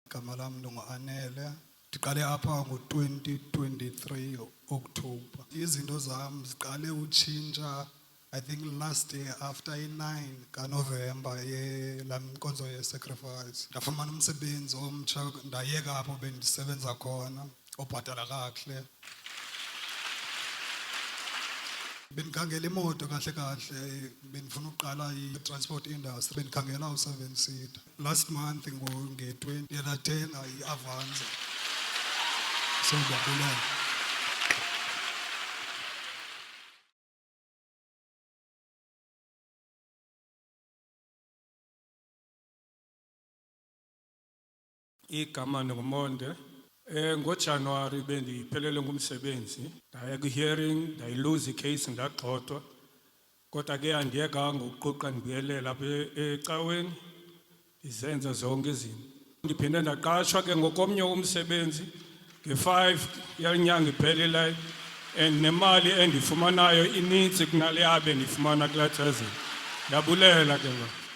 Igama lami lingu-Anele. Ndiqale apha ngo-2023 October. Izinto zami ziqale utshintsha I think last year after i-9 kaNovember laa nkonzo ye-sacrifice. Ndafumana umsebenzi omtsha, ndayeka apho bendisebenza khona obhatala kakuhle. Bendikhangela imoto kahle kahle, bendifuna uqala i-transport industry, bendikhangela u-7 seater. Last month nge-20 ndathenga i-Avanza. So ndiyabulela. Igama nguMonde. NgoJanuary bendiphelele ngumsebenzi, ndaya kwi-hearing, ndayiluza icase ndagxothwa. Kodwa ke andiyekanga ukuquqa ndibuyelela apha ecaweni, ndizenza zonke izinto. Ndiphinde ndaqashwa ke ngokomnye umsebenzi nge-5 yanyanga iphelileyo, and nemali endifumanayo inintsi kunale yabe ndifumana kulaa thezeni. Ndiyabulela ke ngoku.